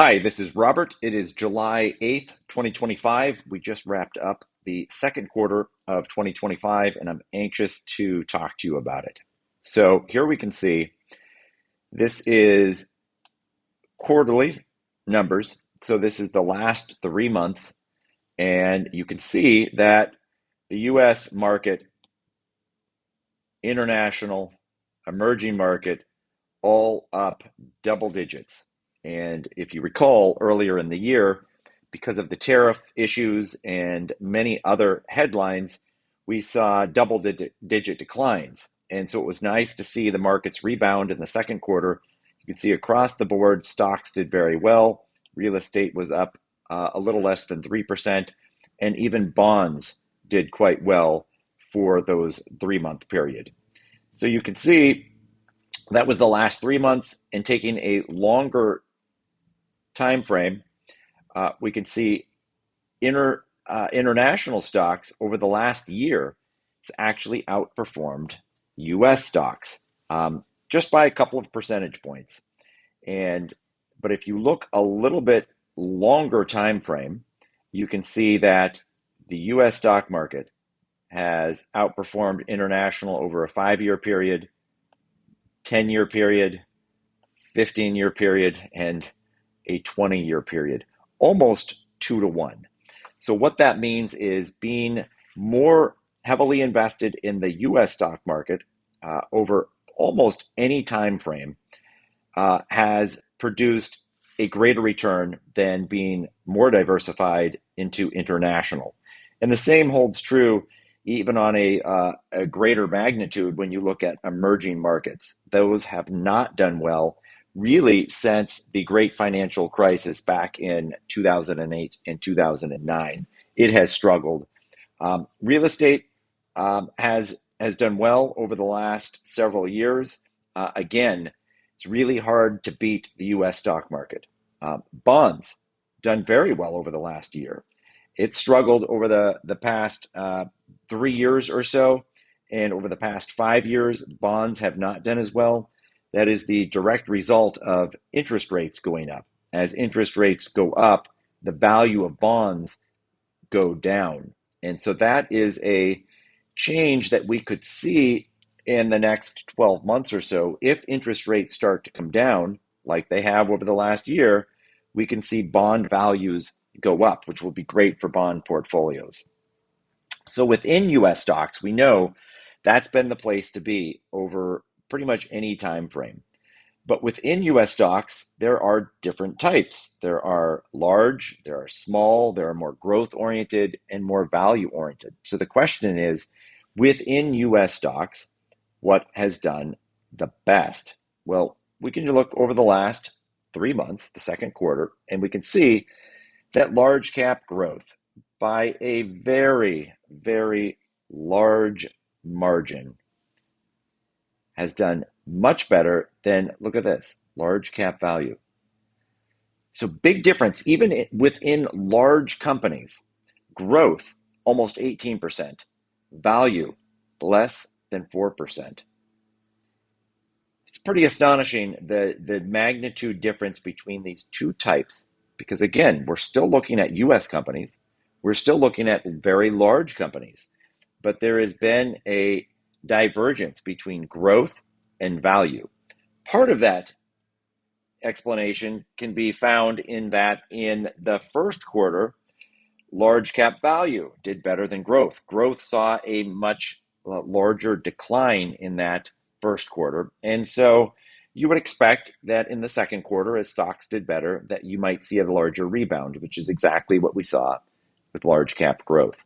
Hi, this is Robert. It is July 8th, 2025. We just wrapped up the second quarter of 2025, and I'm anxious to talk to you about it. So here we can see this is quarterly numbers. So this is the last 3 months, and you can see that the US market, international, emerging market, all up double digits. And if you recall earlier in the year, because of the tariff issues and many other headlines, we saw double digit declines. And so it was nice to see the markets rebound in the second quarter. You can see across the board, stocks did very well. Real estate was up a little less than 3%, and even bonds did quite well for those 3 month period. So you can see that was the last 3 months, and taking a longer time frame, we can see international stocks over the last year has actually outperformed U.S. stocks just by a couple of percentage points. And but if you look a little bit longer time frame, you can see that the U.S. stock market has outperformed international over a 5 year period, 10 year period, 15 year period, and a 20 year period, almost 2 to 1. So what that means is being more heavily invested in the U.S. stock market over almost any time frame has produced a greater return than being more diversified into international. And the same holds true even on a greater magnitude when you look at emerging markets. Those have not done well really since the great financial crisis back in 2008 and 2009. It has struggled. Real estate has done well over the last several years. Again, it's really hard to beat the U.S. stock market. Bonds done very well over the last year. It struggled over the past 3 years or so, and over the past 5 years, bonds have not done as well. That is the direct result of interest rates going up. As interest rates go up, the value of bonds go down. And so that is a change that we could see in the next 12 months or so. If interest rates start to come down, like they have over the last year, we can see bond values go up, which will be great for bond portfolios. So within US stocks, we know that's been the place to be over pretty much any time frame. But within US stocks, there are different types. There are large, there are small, there are more growth oriented and more value oriented. So the question is, within US stocks, what has done the best? Well, we can look over the last 3 months, the second quarter, and we can see that large cap growth by a very, very large margin has done much better than, look at this, large cap value. So big difference, even within large companies. Growth, almost 18%. Value, less than 4%. It's pretty astonishing the magnitude difference between these two types, because again, we're still looking at US companies. We're still looking at very large companies, but there has been a divergence between growth and value. Part of that explanation can be found in that in the first quarter, large cap value did better than growth. Growth saw a much larger decline in that first quarter. And so you would expect that in the second quarter, as stocks did better, that you might see a larger rebound, which is exactly what we saw with large cap growth.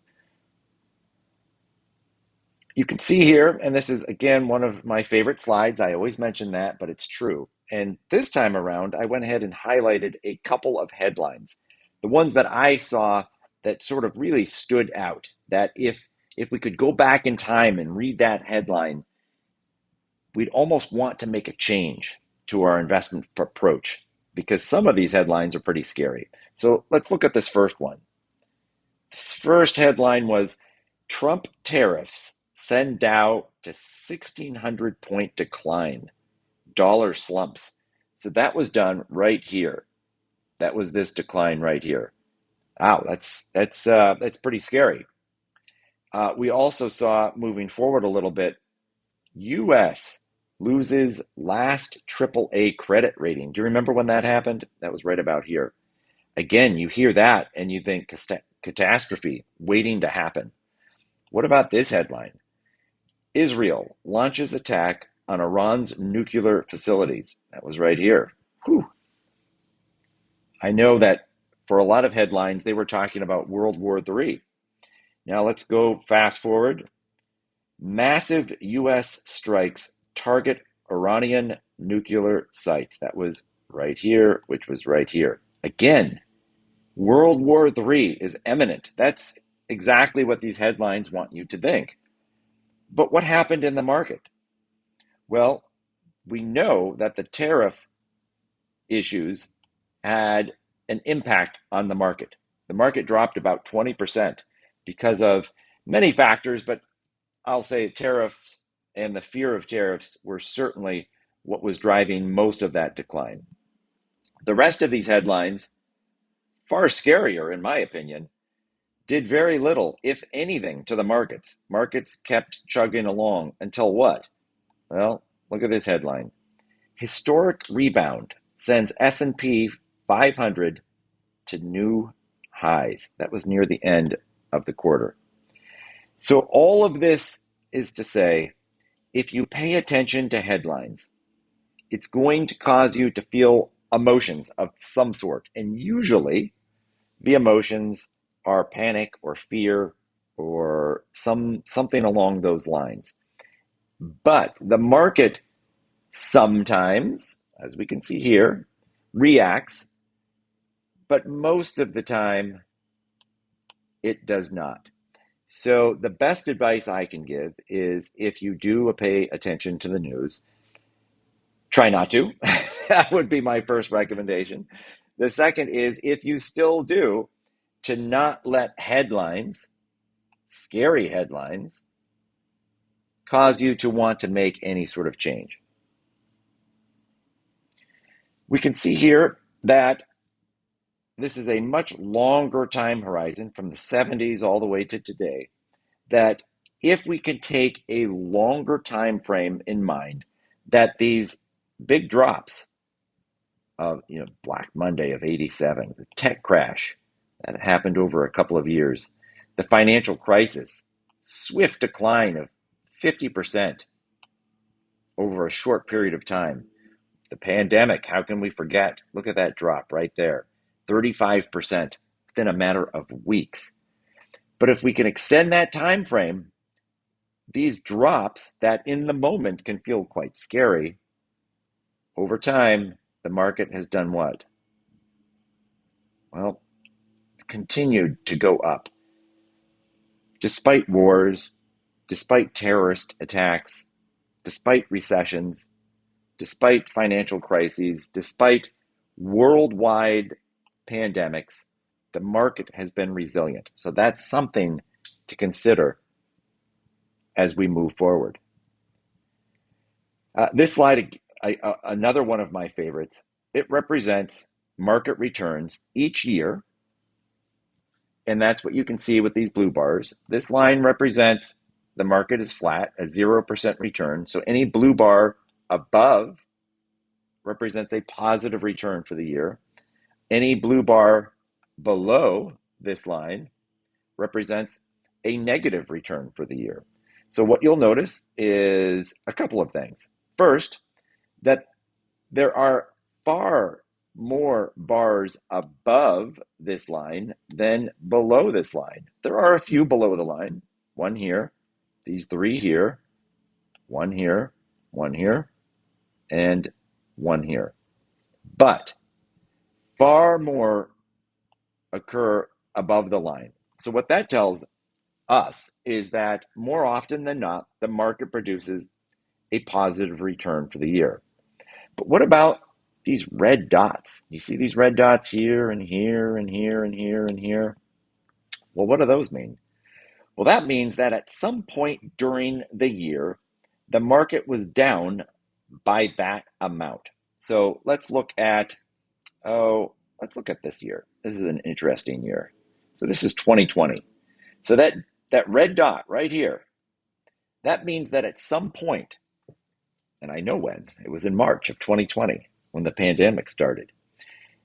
You can see here, and this is again one of my favorite slides. I always mention that, but it's true. And this time around, I went ahead and highlighted a couple of headlines, the ones that I saw that sort of really stood out, that if we could go back in time and read that headline, we'd almost want to make a change to our investment approach, because some of these headlines are pretty scary. So let's look at this first one. This first headline was Trump tariffs send Dow to 1,600 point decline. Dollar slumps. So that was done right here. That was this decline right here. Wow, that's pretty scary. We also saw, moving forward a little bit, U.S. loses last AAA credit rating. Do you remember when that happened? That was right about here. Again, you hear that and you think catastrophe waiting to happen. What about this headline? Israel launches attack on Iran's nuclear facilities. That was right here. Whew. I know that for a lot of headlines, they were talking about World War III. Now let's go fast forward. Massive U.S. strikes target Iranian nuclear sites. That was right here, which was right here. Again, World War III is imminent. That's exactly what these headlines want you to think. But what happened in the market? Well, we know that the tariff issues had an impact on the market. The market dropped about 20% because of many factors, but I'll say tariffs and the fear of tariffs were certainly what was driving most of that decline. The rest of these headlines, far scarier in my opinion, did very little, if anything, to the markets. Markets kept chugging along until what? Well, look at this headline. Historic rebound sends S&P 500 to new highs. That was near the end of the quarter. So all of this is to say, if you pay attention to headlines, it's going to cause you to feel emotions of some sort. And usually the emotions are panic or fear or something along those lines. But the market sometimes, as we can see here, reacts, but most of the time it does not. So the best advice I can give is if you do pay attention to the news, try not to. That would be my first recommendation. The second is if you still do, to not let headlines, scary headlines, cause you to want to make any sort of change. We can see here that this is a much longer time horizon from the 70s all the way to today, that if we can take a longer time frame in mind, that these big drops of Black Monday of 87, the tech crash that happened over a couple of years, the financial crisis, swift decline of 50% over a short period of time, the pandemic, how can we forget? Look at that drop right there, 35% within a matter of weeks. But if we can extend that time frame, these drops that in the moment can feel quite scary, over time, the market has done what? Well, it's continued to go up. Despite wars, despite terrorist attacks, despite recessions, despite financial crises, despite worldwide pandemics, the market has been resilient. So that's something to consider as we move forward. This slide, another one of my favorites, it represents market returns each year. And that's what you can see with these blue bars. This line represents the market is flat, a 0% return. So any blue bar above represents a positive return for the year. Any blue bar below this line represents a negative return for the year. So what you'll notice is a couple of things. First, that there are far more bars above this line than below this line. There are a few below the line. One here, these three here, one here, and one here. But far more occur above the line. So what that tells us is that more often than not, the market produces a positive return for the year. But what about these red dots? You see these red dots here and here and here and here and here? Well, what do those mean? Well, that means that at some point during the year, the market was down by that amount. So let's look at, let's look at this year. This is an interesting year. So this is 2020. So that red dot right here, that means that at some point, and I know when, it was in March of 2020 when the pandemic started,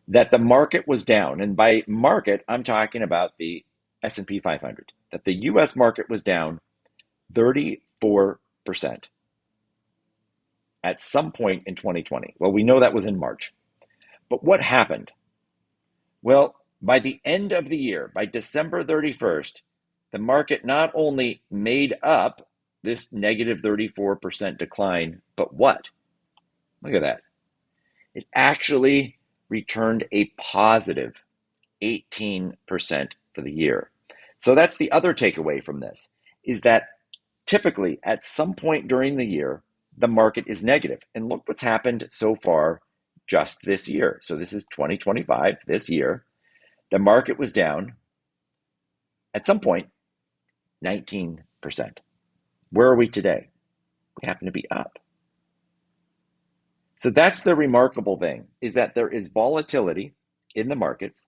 that the market was down. And by market, I'm talking about the S&P 500, that the US market was down 34% at some point in 2020. Well, we know that was in March. But what happened? Well, by the end of the year, by December 31st, the market not only made up this negative 34% decline, but what? Look at that. It actually returned a positive 18% for the year. So that's the other takeaway from this, is that typically at some point during the year, the market is negative. And look what's happened so far just this year. So this is 2025, this year. The market was down at some point 19%. Where are we today? We happen to be up. So that's the remarkable thing, is that there is volatility in the markets.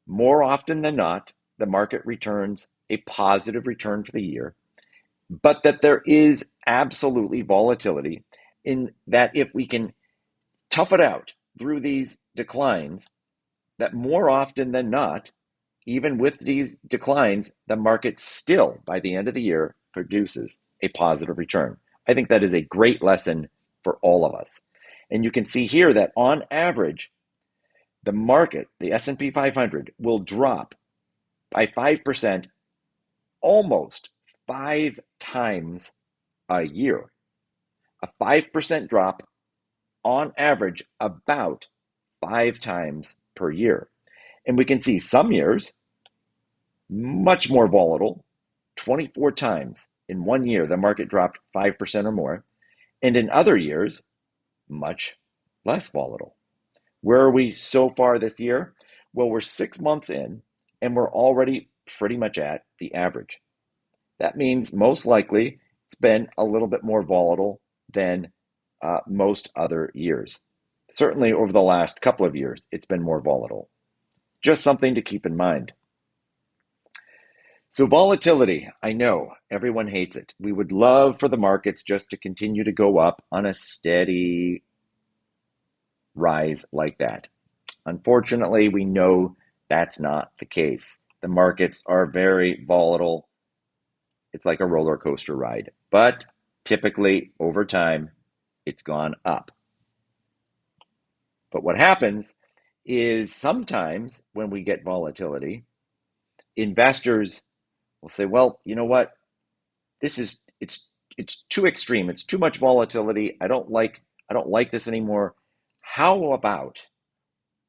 More often than not, the market returns a positive return for the year, but that there is absolutely volatility in that if we can tough it out through these declines, that more often than not, even with these declines, the market still, by the end of the year, produces a positive return. I think that is a great lesson for all of us. And you can see here that on average, the market, the S&P 500, will drop by 5% almost 5 times a year. A 5% drop on average about 5 times per year. And we can see some years much more volatile, 24 times in one year the market dropped 5% or more, and in other years much less volatile. Where are we so far this year? Well, we're 6 months in and we're already pretty much at the average. That means most likely it's been a little bit more volatile than most other years. Certainly over the last couple of years, it's been more volatile. Just something to keep in mind. So volatility, I know everyone hates it. We would love for the markets just to continue to go up on a steady rise like that. Unfortunately, we know that's not the case. The markets are very volatile. It's like a roller coaster ride, but typically over time, it's gone up. But what happens is sometimes when we get volatility, investors will say, well, you know what? It's too extreme. It's too much volatility. I don't like this anymore. How about,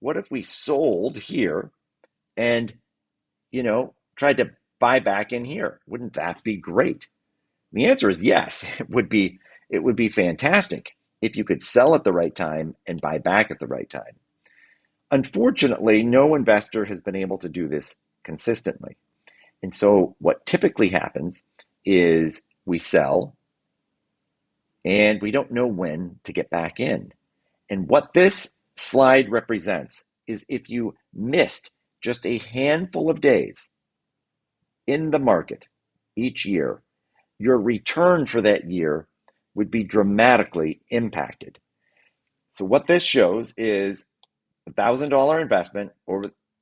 what if we sold here and, tried to buy back in here? Wouldn't that be great? The answer is yes. It would be fantastic if you could sell at the right time and buy back at the right time. Unfortunately, no investor has been able to do this consistently. And so what typically happens is we sell and we don't know when to get back in. And what this slide represents is if you missed just a handful of days in the market each year, your return for that year would be dramatically impacted. So what this shows is $1,000 investment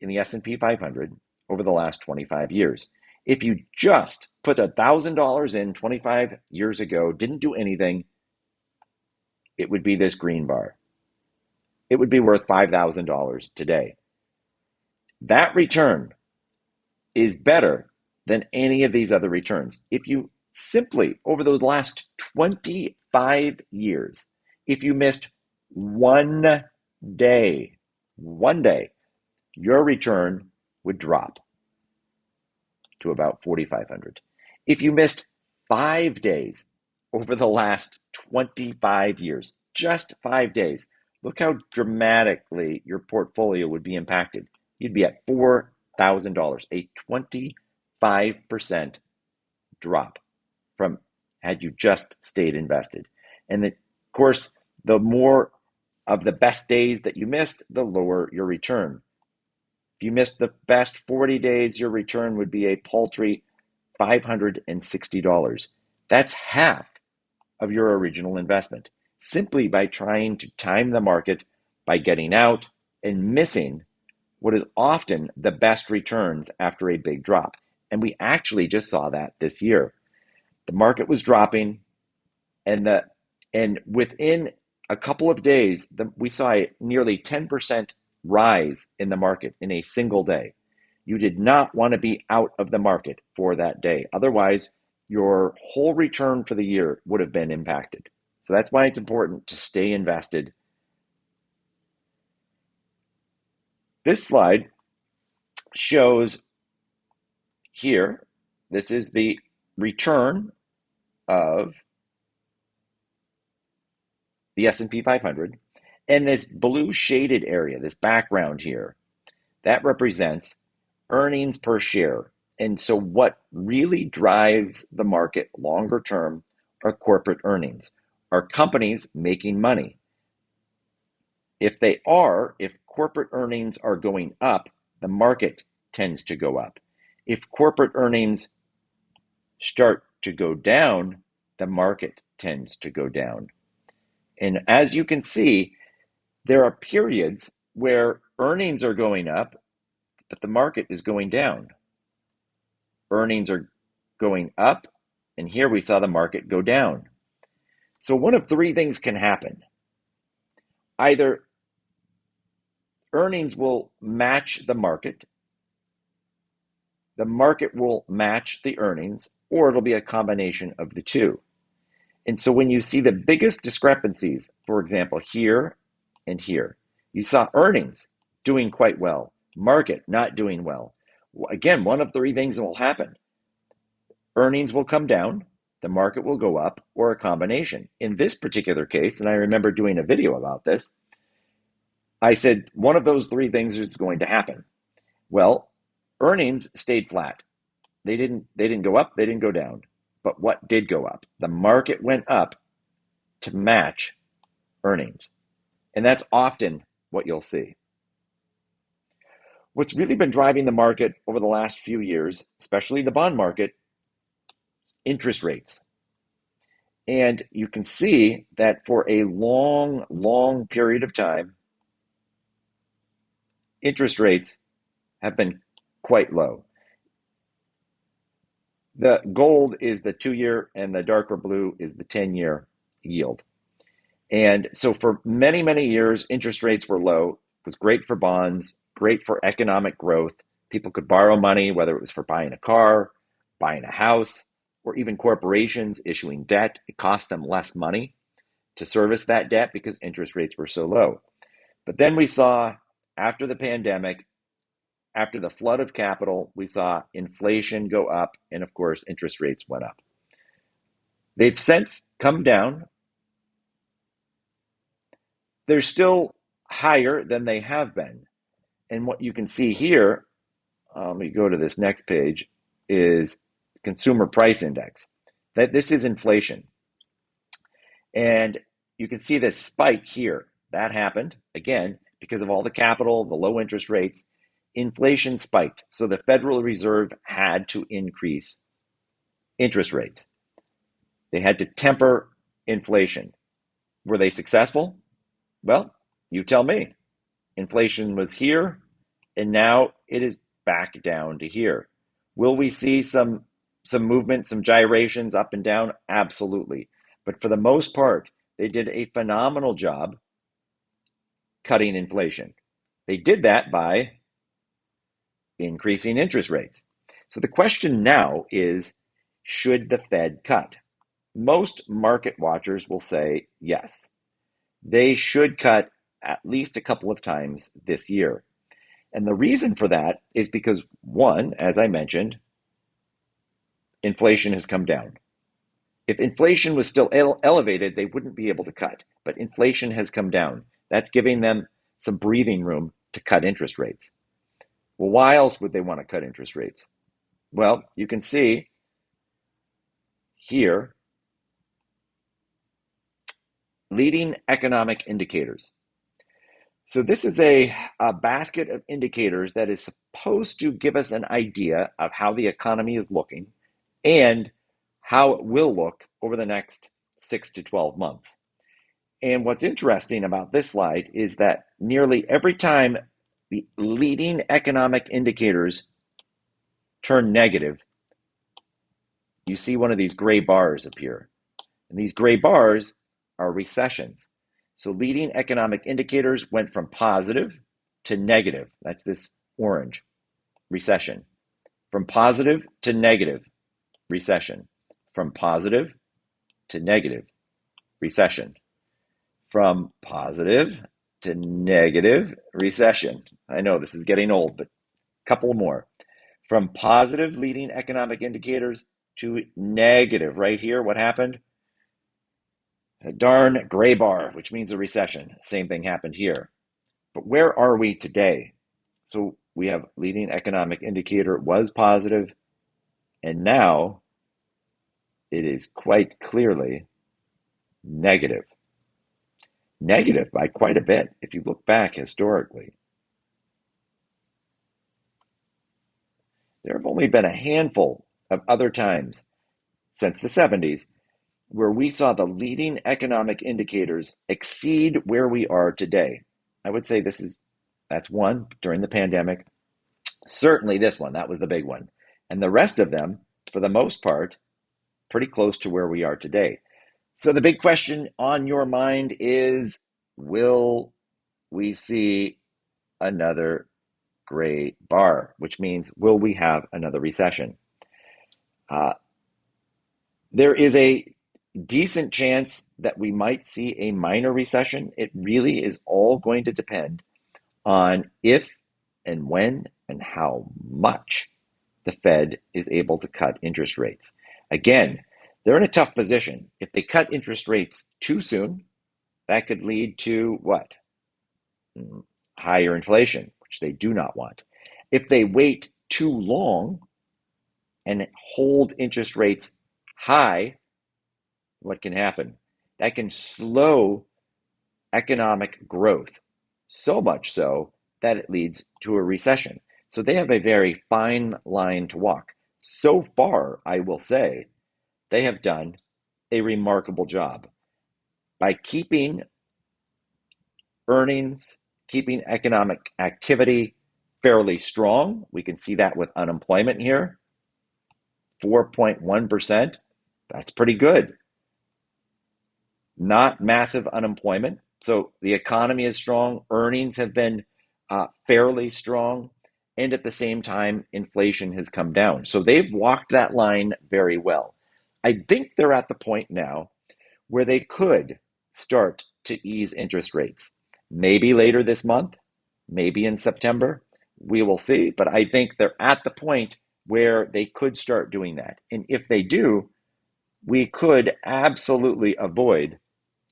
in the S&P 500 over the last 25 years. If you just put $1,000 in 25 years ago, didn't do anything, it would be this green bar. It would be worth $5,000 today. That return is better than any of these other returns. If you simply, over those last 25 years, if you missed one day, your return would drop to about $4,500. If you missed 5 days over the last 25 years, just 5 days, look how dramatically your portfolio would be impacted. You'd be at $4,000, a 25% drop from had you just stayed invested. And of course, the more of the best days that you missed, the lower your return. If you missed the best 40 days, your return would be a paltry $560. That's half of your original investment, simply by trying to time the market by getting out and missing what is often the best returns after a big drop. And we actually just saw that this year. The market was dropping, and within a couple of days, we saw a nearly 10% rise in the market in a single day. You did not want to be out of the market for that day. Otherwise, your whole return for the year would have been impacted. So that's why it's important to stay invested. This slide shows here, this is the return of the S&P 500. And this blue shaded area, this background here, that represents earnings per share. And so what really drives the market longer term are corporate earnings. Are companies making money? If corporate earnings are going up, the market tends to go up. If corporate earnings start to go down, the market tends to go down. And as you can see, there are periods where earnings are going up, but the market is going down. Earnings are going up, and here we saw the market go down. So one of three things can happen. Either earnings will match the market will match the earnings, or it'll be a combination of the two. And so when you see the biggest discrepancies, for example, here and here, you saw earnings doing quite well, market not doing well. Again, one of three things will happen. Earnings will come down, the market will go up, or a combination. In this particular case, and I remember doing a video about this, I said one of those three things is going to happen. Well, earnings stayed flat. They didn't go up, they didn't go down. But what did go up? The market went up to match earnings. And that's often what you'll see. What's really been driving the market over the last few years, especially the bond market, interest rates. And you can see that for a long, long period of time, interest rates have been quite low. The gold is the 2-year and the darker blue is the 10-year yield. And so for many, many years, interest rates were low. It was great for bonds, great for economic growth. People could borrow money, whether it was for buying a car, buying a house, or even corporations issuing debt. It cost them less money to service that debt because interest rates were so low. But then we saw, after the pandemic, after the flood of capital, we saw inflation go up, and of course, interest rates went up. They've since come down. They're still higher than they have been. And what you can see here, let me go to this next page, is consumer price index. That this is inflation. And you can see this spike here. That happened, again, because of all the capital, the low interest rates. Inflation spiked. So the Federal Reserve had to increase interest rates. They had to temper inflation. Were they successful? Well, you tell me. Inflation was here, and now it is back down to here. Will we see some movement, some gyrations up and down? Absolutely. But for the most part, they did a phenomenal job cutting inflation. They did that by increasing interest rates. So the question now is, should the Fed cut? Most market watchers will say yes. They should cut at least a couple of times this year. And the reason for that is because, one, as I mentioned, inflation has come down. If inflation was still elevated, they wouldn't be able to cut. But inflation has come down. That's giving them some breathing room to cut interest rates. Well, why else would they want to cut interest rates? Well, you can see here leading economic indicators. So this is a basket of indicators that is supposed to give us an idea of how the economy is looking and how it will look over the next 6 to 12 months. And what's interesting about this slide is that nearly every time the leading economic indicators turn negative, you see one of these gray bars appear. And these gray bars are recessions. So leading economic indicators went from positive to negative. That's this orange, recession. From positive to negative, recession. From positive to negative, recession. From positive to negative, recession. I know this is getting old, but a couple more. From positive leading economic indicators to negative. Right here, what happened? A darn gray bar, which means a recession. Same thing happened here. But where are we today? So we have leading economic indicator was positive, and now it is quite clearly negative. Negative by quite a bit if you look back historically. There have only been a handful of other times since the 70s where we saw the leading economic indicators exceed where we are today. I would say that's one during the pandemic. Certainly this one, that was the big one. And the rest of them, for the most part, pretty close to where we are today. So the big question on your mind is, will we see another gray bar, which means will we have another recession? There is a decent chance that we might see a minor recession. It really is all going to depend on if and when and how much the Fed is able to cut interest rates. Again, they're in a tough position. If they cut interest rates too soon, that could lead to what? Higher inflation, which they do not want. If they wait too long and hold interest rates high, what can happen? That can slow economic growth, so much so that it leads to a recession. So they have a very fine line to walk. So far, I will say, they have done a remarkable job by keeping earnings, keeping economic activity fairly strong. We can see that with unemployment here, 4.1%. That's pretty good. Not massive unemployment. So the economy is strong. Earnings have been fairly strong. And at the same time, inflation has come down. So they've walked that line very well. I think they're at the point now where they could start to ease interest rates. Maybe later this month, maybe in September. We will see. But I think they're at the point where they could start doing that. And if they do, we could absolutely avoid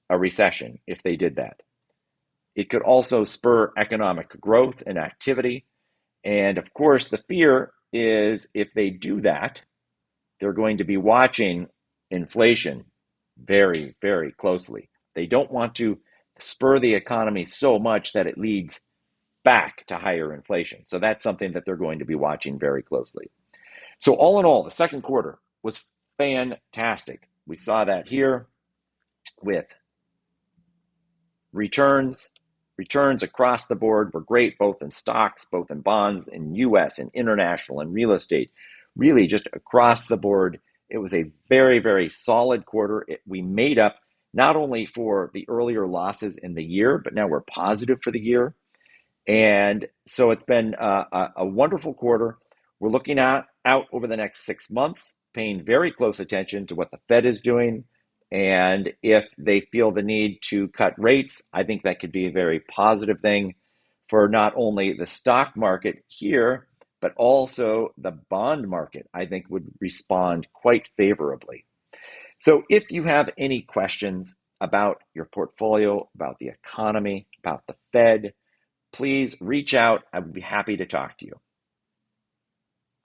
a recession if they did that. It could also spur economic growth and activity. And of course, the fear is if they do that, they're going to be watching inflation very, very closely. They don't want to spur the economy so much that it leads back to higher inflation. So that's something that they're going to be watching very closely. So all in all, the second quarter was fantastic. We saw that here with returns. Returns across the board were great, both in stocks, both in bonds, in US and international and real estate. Really just across the board, it was a very, very solid quarter. We made up not only for the earlier losses in the year, but now we're positive for the year. And so it's been a wonderful quarter. We're looking out over the next 6 months, paying very close attention to what the Fed is doing. And if they feel the need to cut rates, I think that could be a very positive thing for not only the stock market here, but also the bond market, I think would respond quite favorably. So if you have any questions about your portfolio, about the economy, about the Fed, please reach out. I would be happy to talk to you.